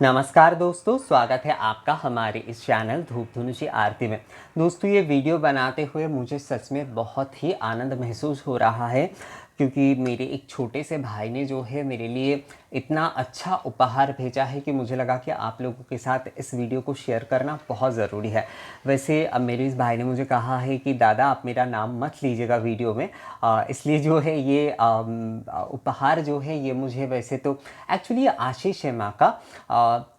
नमस्कार दोस्तों, स्वागत है आपका हमारे इस चैनल धूप धुनुषी आरती में। दोस्तों, ये वीडियो बनाते हुए मुझे सच में बहुत ही आनंद महसूस हो रहा है, क्योंकि मेरे एक छोटे से भाई ने जो है मेरे लिए इतना अच्छा उपहार भेजा है कि मुझे लगा कि आप लोगों के साथ इस वीडियो को शेयर करना बहुत ज़रूरी है। वैसे अब मेरे इस भाई ने मुझे कहा है कि दादा आप मेरा नाम मत लीजिएगा वीडियो में, इसलिए जो है ये उपहार जो है ये मुझे वैसे तो एक्चुअली आशीष है माँ का।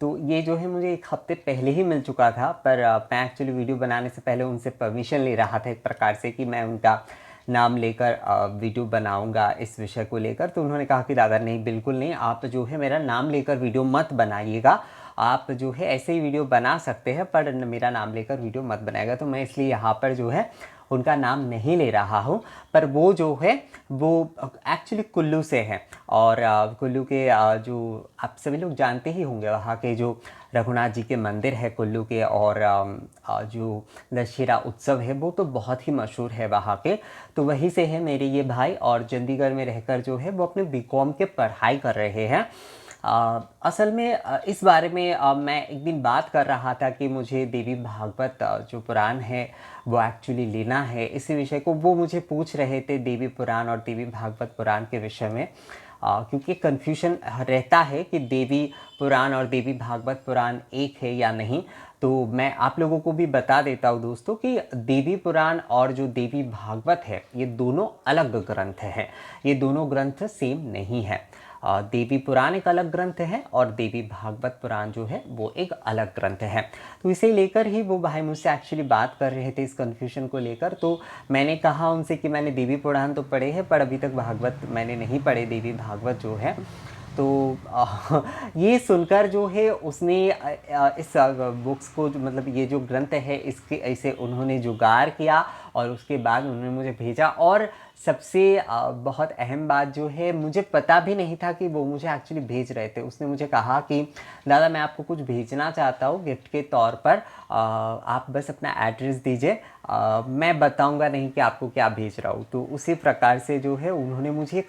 तो ये जो है मुझे एक हफ्ते पहले ही मिल चुका था, पर मैं एक्चुअली वीडियो बनाने से पहले उनसे परमिशन ले रहा था एक प्रकार से कि मैं उनका नाम लेकर वीडियो बनाऊंगा इस विषय को लेकर। तो उन्होंने कहा कि दादा नहीं, बिल्कुल नहीं, आप जो है मेरा नाम लेकर वीडियो मत बनाइएगा। आप जो है ऐसे ही वीडियो बना सकते हैं पर मेरा नाम लेकर वीडियो मत बनाएगा। तो मैं इसलिए यहाँ पर जो है उनका नाम नहीं ले रहा हूँ। पर वो जो है वो एक्चुअली कुल्लू से है, और कुल्लू के जो आप सभी लोग जानते ही होंगे, वहाँ के जो रघुनाथ जी के मंदिर है कुल्लू के, और जो दशहरा उत्सव है वो तो बहुत ही मशहूर है वहाँ के। तो वहीं से है मेरे ये भाई, और चंडीगढ़ में रहकर जो है वो अपने बीकॉम के पढ़ाई कर रहे हैं। असल में इस बारे में मैं एक दिन बात कर रहा था कि मुझे देवी भागवत जो पुराण है वो एक्चुअली लेना है। इसी विषय को वो मुझे पूछ रहे थे, देवी पुराण और देवी भागवत पुराण के विषय में, क्योंकि कन्फ्यूजन रहता है कि देवी पुराण और देवी भागवत पुराण एक है या नहीं। तो मैं आप लोगों को भी बता देता हूँ दोस्तों कि देवी पुराण और जो देवी भागवत है ये दोनों अलग ग्रंथ हैं। ये दोनों ग्रंथ सेम नहीं है। देवी पुराण एक अलग ग्रंथ है और देवी भागवत पुराण जो है वो एक अलग ग्रंथ है। तो इसे लेकर ही वो भाई मुझसे एक्चुअली बात कर रहे थे इस कन्फ्यूजन को लेकर। तो मैंने कहा उनसे कि मैंने देवी पुराण तो पढ़े हैं पर अभी तक भागवत मैंने नहीं पढ़े, देवी भागवत जो है। तो ये सुनकर जो है उसने इस बुक्स को मतलब ये जो ग्रंथ है इसके ऐसे उन्होंने जुगाड़ किया और उसके बाद उन्होंने मुझे भेजा। और सबसे बहुत अहम बात जो है, मुझे पता भी नहीं था कि वो मुझे एक्चुअली भेज रहे थे। उसने मुझे कहा कि दादा मैं आपको कुछ भेजना चाहता हूँ गिफ्ट के तौर पर, आप बस अपना एड्रेस दीजिए, मैं बताऊंगा नहीं कि आपको क्या भेज रहा हूँ। तो उसी प्रकार से जो है उन्होंने मुझे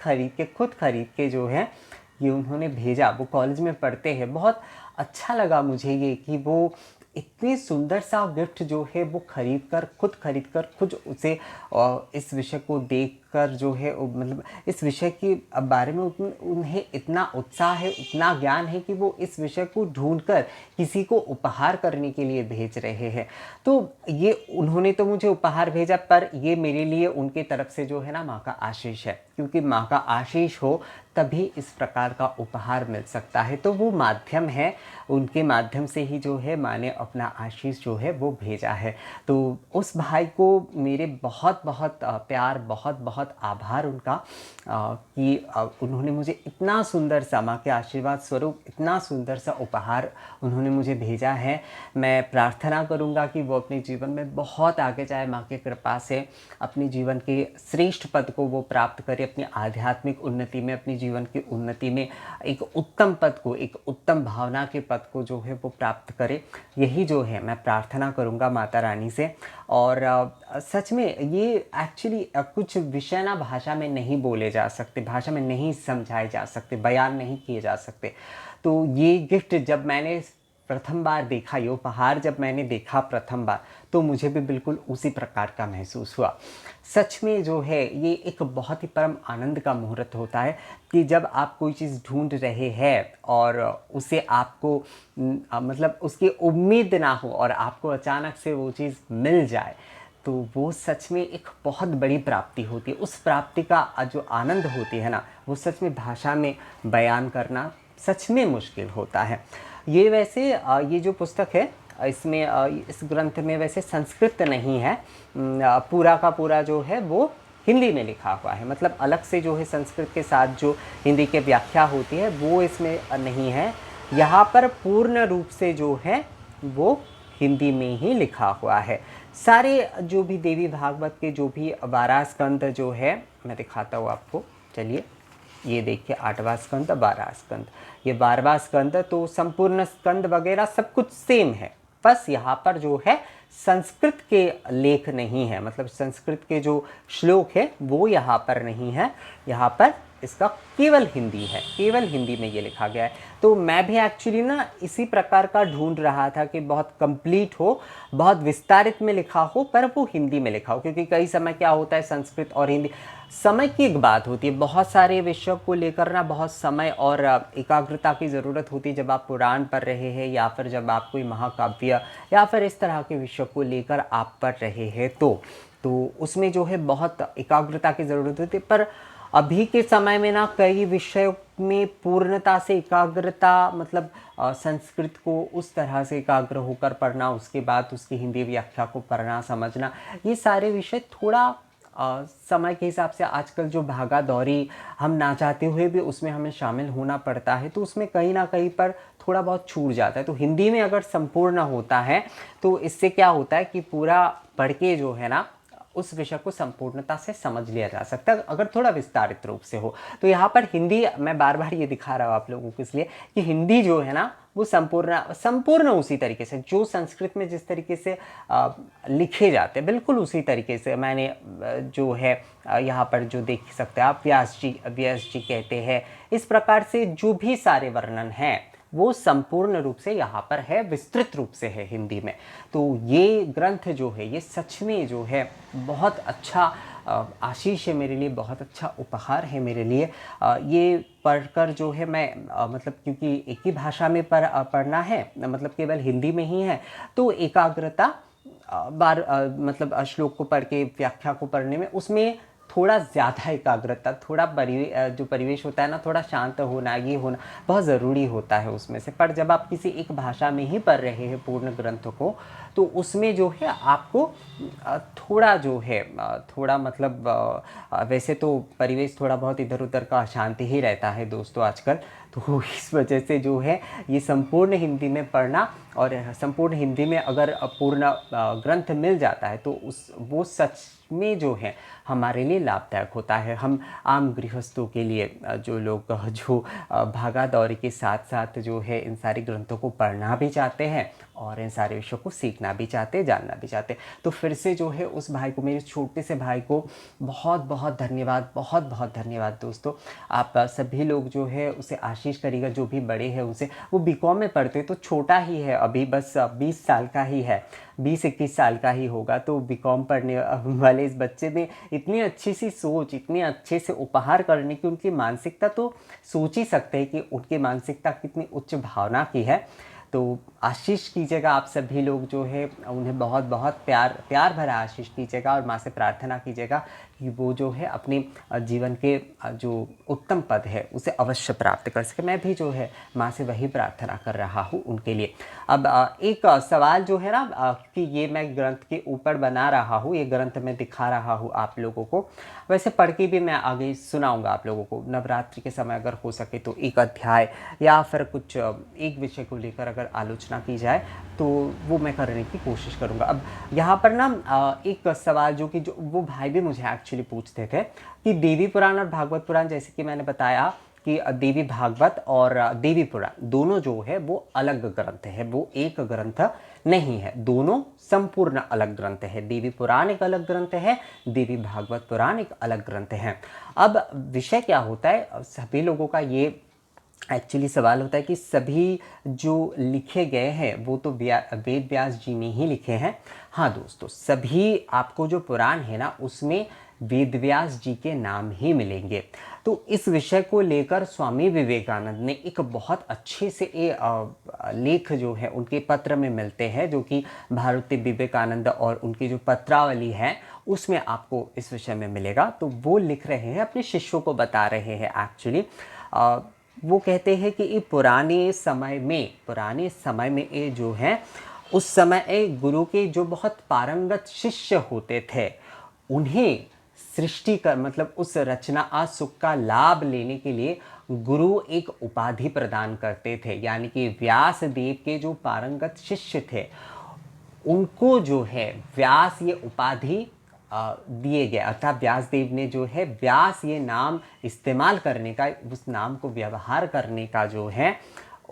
खुद खरीद के जो है ये उन्होंने भेजा। वो कॉलेज में पढ़ते हैं। बहुत अच्छा लगा मुझे ये कि वो इतनी सुंदर सा गिफ्ट जो है वो खुद खरीद कर खुद उसे इस विषय को देखकर जो है मतलब इस विषय के बारे में उन्हें इतना उत्साह है, इतना ज्ञान है कि वो इस विषय को ढूंढकर किसी को उपहार करने के लिए भेज रहे हैं। तो ये उन्होंने तो मुझे उपहार भेजा, पर ये मेरे लिए उनके तरफ से जो है ना माँ का आशीष है, क्योंकि माँ का आशीष हो तभी इस प्रकार का उपहार मिल सकता है। तो वो माध्यम है, उनके माध्यम से ही जो है माँ ने अपना आशीष जो है वो भेजा है। तो उस भाई को मेरे बहुत बहुत प्यार, बहुत बहुत आभार उनका, कि उन्होंने मुझे इतना सुंदर सा माँ के आशीर्वाद स्वरूप इतना सुंदर सा उपहार उन्होंने मुझे भेजा है। मैं प्रार्थना करूँगा कि वो अपने जीवन में बहुत आगे जाए, माँ की कृपा से अपने जीवन के श्रेष्ठ पद को वो प्राप्त करे, अपनी आध्यात्मिक उन्नति में, अपनी जीवन की उन्नति में एक उत्तम पद को, एक उत्तम भावना के पद को जो है वो प्राप्त करे। यही जो है मैं प्रार्थना करूँगा माता रानी से। और सच में ये एक्चुअली कुछ विषय ना भाषा में नहीं बोले जा सकते, भाषा में नहीं समझाए जा सकते, बयान नहीं किए जा सकते। तो ये गिफ्ट जब मैंने प्रथम बार देखा, ये उपहार जब मैंने देखा प्रथम बार, तो मुझे भी बिल्कुल उसी प्रकार का महसूस हुआ। सच में जो है ये एक बहुत ही परम आनंद का मुहूर्त होता है कि जब आप कोई चीज़ ढूंढ रहे हैं और उसे आपको मतलब उसकी उम्मीद ना हो और आपको अचानक से वो चीज़ मिल जाए, तो वो सच में एक बहुत बड़ी प्राप्ति होती है। उस प्राप्ति का जो आनंद होती है ना, वो सच में भाषा में बयान करना सच में मुश्किल होता है। ये वैसे ये जो पुस्तक है इसमें इस ग्रंथ में वैसे संस्कृत नहीं है, पूरा का पूरा जो है वो हिंदी में लिखा हुआ है। मतलब अलग से जो है संस्कृत के साथ जो हिंदी की व्याख्या होती है वो इसमें नहीं है। यहाँ पर पूर्ण रूप से जो है वो हिंदी में ही लिखा हुआ है। सारे जो भी देवी भागवत के जो भी 12 स्कंद जो है, मैं दिखाता हूँ आपको, चलिए ये देखिए 8वां स्कंद, 12वां स्कंद, ये 12वां स्कंद, तो संपूर्ण स्कंद वगैरह सब कुछ सेम है। बस यहाँ पर जो है संस्कृत के लेख नहीं है, मतलब संस्कृत के जो श्लोक है वो यहाँ पर नहीं है, यहाँ पर इसका केवल हिंदी है, केवल हिंदी में ये लिखा गया है। तो मैं भी एक्चुअली ना इसी प्रकार का ढूंढ रहा था कि बहुत कंप्लीट हो, बहुत विस्तारित में लिखा हो, पर वो हिंदी में लिखा हो, क्योंकि कई समय क्या होता है संस्कृत और हिंदी, समय की एक बात होती है, बहुत सारे विषयों को लेकर ना बहुत समय और एकाग्रता की ज़रूरत होती है जब आप पुराण पढ़ रहे हैं या फिर जब आप कोई महाकाव्य या फिर इस तरह के विषयों को लेकर आप पढ़ रहे हैं, तो उसमें जो है बहुत एकाग्रता की ज़रूरत होती है। पर अभी के समय में ना कई विषयों में पूर्णता से एकाग्रता, मतलब संस्कृत को उस तरह से एकाग्र होकर पढ़ना, उसके बाद उसकी हिंदी व्याख्या को पढ़ना समझना, ये सारे विषय थोड़ा समय के हिसाब से आजकल जो भागा दौड़ी हम ना चाहते हुए भी उसमें हमें शामिल होना पड़ता है, तो उसमें कहीं ना कहीं पर थोड़ा बहुत छूट जाता है। तो हिंदी में अगर संपूर्ण होता है तो इससे क्या होता है कि पूरा पढ़ के जो है ना उस विषय को संपूर्णता से समझ लिया जा सकता है, अगर थोड़ा विस्तारित रूप से हो। तो यहाँ पर हिंदी, मैं बार बार ये दिखा रहा हूँ आप लोगों को इसलिए कि हिंदी जो है ना वो संपूर्ण उसी तरीके से जो संस्कृत में जिस तरीके से लिखे जाते हैं, बिल्कुल उसी तरीके से मैंने जो है यहाँ पर जो देख सकते हैं आप, व्यास जी कहते हैं, इस प्रकार से जो भी सारे वर्णन हैं वो संपूर्ण रूप से यहाँ पर है, विस्तृत रूप से है हिंदी में। तो ये ग्रंथ जो है ये सच में जो है बहुत अच्छा आशीष है मेरे लिए, बहुत अच्छा उपहार है मेरे लिए। ये पढ़कर जो है मैं मतलब क्योंकि एक ही भाषा में पढ़ना है, मतलब केवल हिंदी में ही है, तो एकाग्रता मतलब श्लोक को पढ़ के व्याख्या को पढ़ने में उसमें थोड़ा ज़्यादा एकाग्रता, थोड़ा जो परिवेश होता है ना, थोड़ा शांत होना, ये होना बहुत ज़रूरी होता है उसमें से। पर जब आप किसी एक भाषा में ही पढ़ रहे हैं पूर्ण ग्रंथ को, तो उसमें जो है आपको थोड़ा जो है थोड़ा मतलब वैसे तो परिवेश थोड़ा बहुत इधर उधर का अशांति ही रहता है दोस्तों आजकल, तो इस वजह से जो है ये संपूर्ण हिंदी में पढ़ना, और संपूर्ण हिंदी में अगर पूर्ण ग्रंथ मिल जाता है तो वो सच में जो है हमारे लिए लाभदायक होता है। हम आम गृहस्थों के लिए जो लोग जो भागा दौड़ी के साथ साथ जो है इन सारे ग्रंथों को पढ़ना भी चाहते हैं और इन सारे विषयों को सीखना भी चाहते हैं, जानना भी चाहते हैं, तो फिर से जो है उस भाई को, मेरे छोटे से भाई को बहुत बहुत धन्यवाद, बहुत बहुत धन्यवाद दोस्तों। आप सभी लोग जो है उसे आशीष करिएगा, जो भी बड़े हैं उनसे। वो बीकॉम में पढ़ते तो छोटा ही है अभी, बस 20 साल का ही है, 20-21 साल का ही होगा। तो बीकॉम पढ़ने वाले इस बच्चे में इतनी अच्छी सी सोच, इतने अच्छे से उपहार करने की उनकी मानसिकता, तो सोच ही सकते हैं कि उनकी मानसिकता कितनी उच्च भावना की है। तो आशीष कीजिएगा आप सभी लोग जो है उन्हें बहुत बहुत प्यार भरा आशीष कीजिएगा, और माँ से प्रार्थना कीजिएगा कि वो जो है अपने जीवन के जो उत्तम पद है उसे अवश्य प्राप्त कर सके। मैं भी जो है माँ से वही प्रार्थना कर रहा हूँ उनके लिए। अब एक सवाल जो है ना कि ये मैं ग्रंथ के ऊपर बना रहा हूँ, ये ग्रंथ मैं दिखा रहा हूँ आप लोगों को, वैसे पढ़ के भी मैं आगे सुनाऊंगा आप लोगों को। नवरात्रि के समय अगर हो सके तो एक अध्याय या फिर कुछ एक विषय को लेकर अगर आलोचना की जाए तो वो मैं करने की कोशिश करूँगा। अब यहाँ पर ना एक सवाल जो वो भाई भी मुझे एक्चुअली पूछते थे कि देवी पुराण और भागवत पुराण, जैसे कि मैंने बताया कि देवी भागवत और देवी पुराण दोनों जो है वो अलग ग्रंथ है, वो एक ग्रंथ नहीं है, दोनों संपूर्ण अलग ग्रंथ है। देवी पुराण एक अलग ग्रंथ है, देवी भागवत पुराण एक अलग ग्रंथ है। अब विषय क्या होता है, सभी लोगों का ये एक्चुअली सवाल होता है कि सभी जो लिखे गए हैं वो तो वेद व्यास जी ने ही लिखे हैं। हाँ दोस्तों, सभी आपको जो पुराण है ना उसमें वेद व्यास जी के नाम ही मिलेंगे। तो इस विषय को लेकर स्वामी विवेकानंद ने एक बहुत अच्छे से लेख जो है उनके पत्र में मिलते हैं, जो कि भारती विवेकानंद और उनकी जो पत्रावली है उसमें आपको इस विषय में मिलेगा। तो वो लिख रहे हैं, अपने शिष्यों को बता रहे हैं एक्चुअली। वो कहते हैं कि पुराने समय में ये जो है उस समय एक गुरु के जो बहुत पारंगत शिष्य होते थे, उन्हें सृष्टि का मतलब उस रचना सुख का लाभ लेने के लिए गुरु एक उपाधि प्रदान करते थे। यानी कि व्यास देव के जो पारंगत शिष्य थे उनको जो है व्यास ये उपाधि दिए गए, अर्थात व्यास देव ने जो है व्यास ये नाम इस्तेमाल करने का, उस नाम को व्यवहार करने का जो है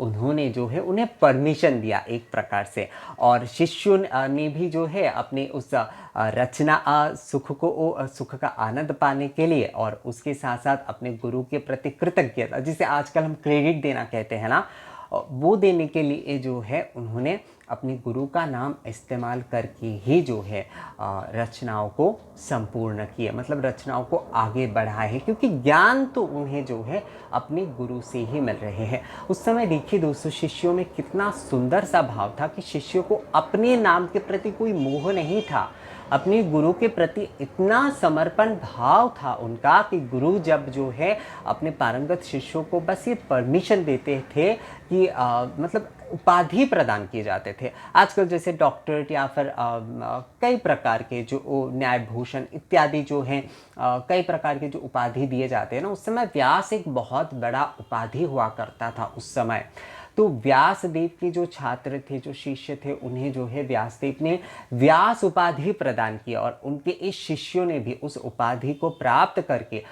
उन्होंने जो है उन्हें परमिशन दिया एक प्रकार से, और शिष्यों ने भी जो है अपने उस रचना सुख का आनंद पाने के लिए और उसके साथ साथ अपने गुरु के प्रति कृतज्ञता, जिसे आजकल हम क्रेडिट देना कहते हैं ना, वो देने के लिए जो है उन्होंने अपने गुरु का नाम इस्तेमाल करके ही जो है रचनाओं को संपूर्ण किया, मतलब रचनाओं को आगे बढ़ाए है, क्योंकि ज्ञान तो उन्हें जो है अपने गुरु से ही मिल रहे हैं। उस समय देखिए दोस्तों, शिष्यों में कितना सुंदर सा भाव था कि शिष्यों को अपने नाम के प्रति कोई मोह नहीं था, अपने गुरु के प्रति इतना समर्पण भाव था उनका कि गुरु जब जो है अपने पारंगत शिष्यों को बस ये परमिशन देते थे कि मतलब उपाधि प्रदान किए जाते थे। आजकल जैसे डॉक्टरेट या फिर कई प्रकार के जो न्यायभूषण इत्यादि जो हैं, कई प्रकार के जो उपाधि दिए जाते हैं ना, उस समय व्यास एक बहुत बड़ा उपाधि हुआ करता था उस समय। तो व्यास देव के जो छात्र थे, जो शिष्य थे, उन्हें जो है व्यासदेव ने व्यास उपाधि प्रदान किया, और उनके इस शिष्यों ने भी उस उपाधि को प्राप्त करके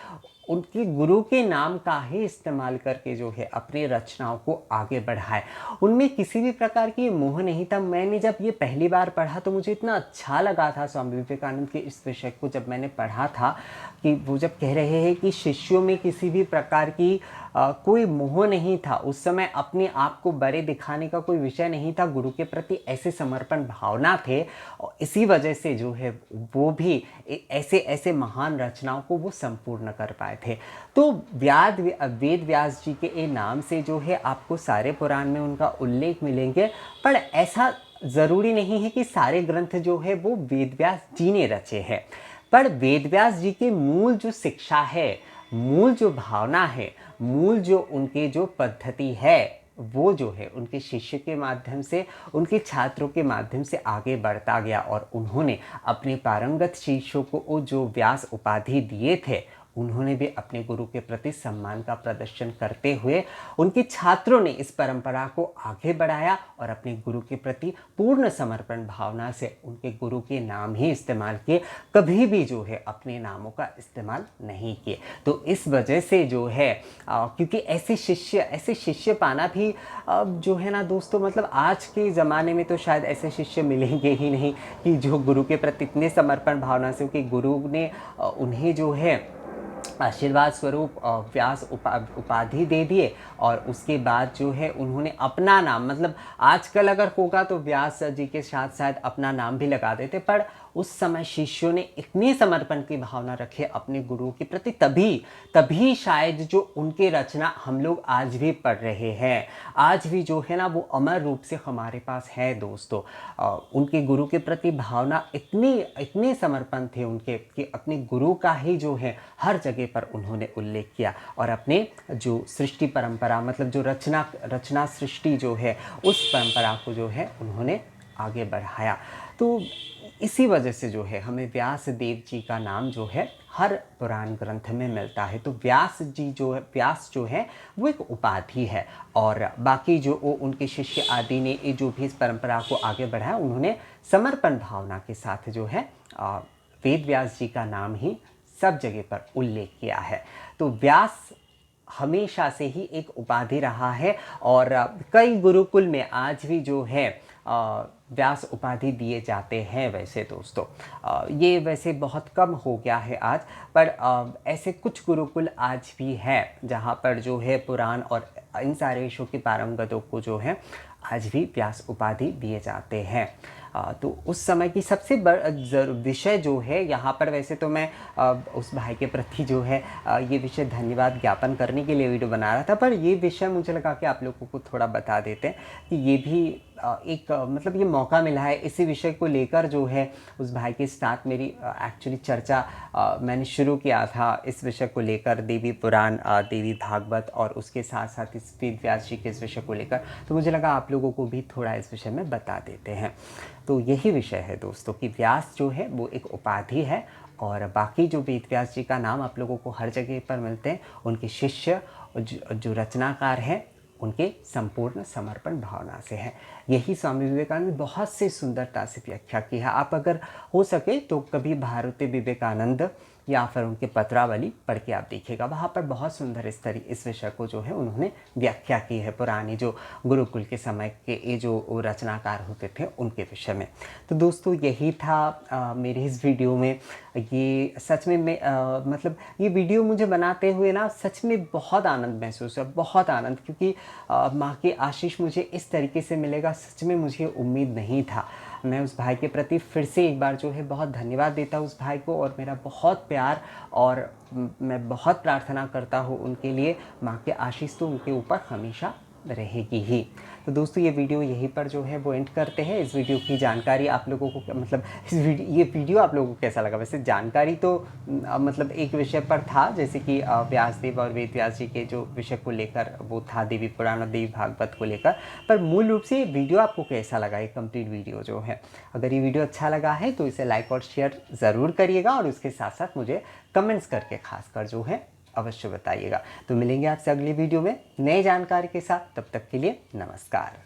उनके गुरु के नाम का ही इस्तेमाल करके जो है अपनी रचनाओं को आगे बढ़ाए। उनमें किसी भी प्रकार की मोह नहीं था। मैंने जब ये पहली बार पढ़ा तो मुझे इतना अच्छा लगा था स्वामी विवेकानंद के इस विषय को, जब मैंने पढ़ा था कि वो जब कह रहे हैं कि शिष्यों में किसी भी प्रकार की कोई मोह नहीं था, उस समय अपने आप को बड़े दिखाने का कोई विषय नहीं था, गुरु के प्रति ऐसे समर्पण भावना थे, और इसी वजह से जो है वो भी ऐसे ऐसे महान रचनाओं को वो संपूर्ण कर पाए थे। तो वेद व्यास जी के नाम से जो है आपको सारे पुराण में उनका उल्लेख मिलेंगे, पर ऐसा ज़रूरी नहीं है कि सारे ग्रंथ जो है वो वेद व्यास जी ने रचे हैं। पर वेद व्यास जी के मूल जो शिक्षा है, मूल जो भावना है, मूल जो उनके जो पद्धति है, वो जो है उनके शिष्य के माध्यम से, उनके छात्रों के माध्यम से आगे बढ़ता गया, और उन्होंने अपने पारंगत शिष्यों को वो जो व्यास उपाधि दिए थे, उन्होंने भी अपने गुरु के प्रति सम्मान का प्रदर्शन करते हुए उनके छात्रों ने इस परंपरा को आगे बढ़ाया और अपने गुरु के प्रति पूर्ण समर्पण भावना से उनके गुरु के नाम ही इस्तेमाल किए, कभी भी जो है अपने नामों का इस्तेमाल नहीं किए। तो इस वजह से जो है क्योंकि ऐसे शिष्य पाना भी जो है ना दोस्तों, मतलब आज के ज़माने में तो शायद ऐसे शिष्य मिलेंगे ही नहीं कि जो गुरु के प्रति इतने समर्पण भावना से, क्योंकि गुरु ने उन्हें जो है आशीर्वाद स्वरूप व्यास उपाधि दे दिए, और उसके बाद जो है उन्होंने अपना नाम, मतलब आजकल अगर होगा तो व्यास जी के साथ शायद अपना नाम भी लगा देते, पर उस समय शिष्यों ने इतने समर्पण की भावना रखी अपने गुरु के प्रति, तभी शायद जो उनके रचना हम लोग आज भी पढ़ रहे हैं, आज भी जो है ना वो अमर रूप से हमारे पास है दोस्तों। उनके गुरु के प्रति भावना इतने समर्पण थे उनके कि अपने गुरु का ही जो है हर जगह पर उन्होंने उल्लेख किया, और अपने जो सृष्टि परंपरा, मतलब जो रचना सृष्टि जो है, उस परंपरा को जो है उन्होंने आगे बढ़ाया। तो इसी वजह से जो है हमें व्यास देव जी का नाम जो है हर पुराण ग्रंथ में मिलता है। तो व्यास जो है वो एक उपाधि है, और बाकी जो उनके शिष्य आदि ने जो भी इस परंपरा को आगे बढ़ाया, उन्होंने समर्पण भावना के साथ जो है वेद व्यास जी का नाम ही सब जगह पर उल्लेख किया है। तो व्यास हमेशा से ही एक उपाधि रहा है, और कई गुरुकुल में आज भी जो है व्यास उपाधि दिए जाते हैं। वैसे दोस्तों ये वैसे बहुत कम हो गया है आज, पर ऐसे कुछ गुरुकुल आज भी है जहाँ पर जो है पुराण और इन सारे विषयों के पारंगतों को जो है आज भी व्यास उपाधि दिए जाते हैं। तो उस समय की सबसे विषय जो है यहाँ पर, वैसे तो मैं उस भाई के प्रति जो है ये विषय धन्यवाद ज्ञापन करने के लिए वीडियो बना रहा था, पर ये विषय मुझे लगा कि आप लोगों को थोड़ा बता देते हैं कि ये भी एक मतलब ये मौका मिला है इसी विषय को लेकर जो है उस भाई के साथ मेरी एक्चुअली चर्चा मैंने शुरू किया था इस विषय को लेकर, देवी पुराण, देवी भागवत, और उसके साथ साथ इस वेद व्यास जी के इस विषय को लेकर। तो मुझे लगा आप लोगों को भी थोड़ा इस विषय में बता देते हैं। तो यही विषय है दोस्तों कि व्यास जो है वो एक उपाधि है, और बाकी जो वेद व्यास जी का नाम आप लोगों को हर जगह पर मिलते हैं, उनके शिष्य जो रचनाकार हैं उनके संपूर्ण समर्पण भावना से है। यही स्वामी विवेकानंद बहुत से सुंदरता से व्याख्या की है। आप अगर हो सके तो कभी भारती विवेकानंद या फिर उनके पत्रावली पढ़ के आप देखिएगा, वहाँ पर बहुत सुंदर इस विषय को जो है उन्होंने व्याख्या की है, पुराने जो गुरुकुल के समय के ये जो रचनाकार होते थे उनके विषय में। तो दोस्तों यही था मेरे इस वीडियो में। ये सच में मतलब ये वीडियो मुझे बनाते हुए ना सच में बहुत आनंद महसूस हुआ, बहुत आनंद, क्योंकि माँ के आशीष मुझे इस तरीके से मिलेगा, सच में मुझे उम्मीद नहीं था। मैं उस भाई के प्रति फिर से एक बार जो है बहुत धन्यवाद देता हूँ उस भाई को, और मेरा बहुत प्यार, और मैं बहुत प्रार्थना करता हूँ उनके लिए। माँ के आशीष तो उनके ऊपर हमेशा रहेगी ही। तो दोस्तों ये वीडियो यहीं पर जो है वो एंड करते हैं। इस वीडियो की जानकारी आप लोगों को मतलब ये वीडियो आप लोगों को कैसा लगा? वैसे जानकारी तो मतलब एक विषय पर था, जैसे कि व्यासदेव और वेद व्यास जी के जो विषय को लेकर वो था, देवी पुराण और देवी भागवत को लेकर। पर मूल रूप से ये वीडियो आपको कैसा लगा, ये कंप्लीट वीडियो जो है? अगर ये वीडियो अच्छा लगा है तो इसे लाइक और शेयर ज़रूर करिएगा, और उसके साथ साथ मुझे कमेंट्स करके खासकर जो है अवश्य बताइएगा। तो मिलेंगे आपसे अगली वीडियो में नई जानकारी के साथ, तब तक के लिए नमस्कार।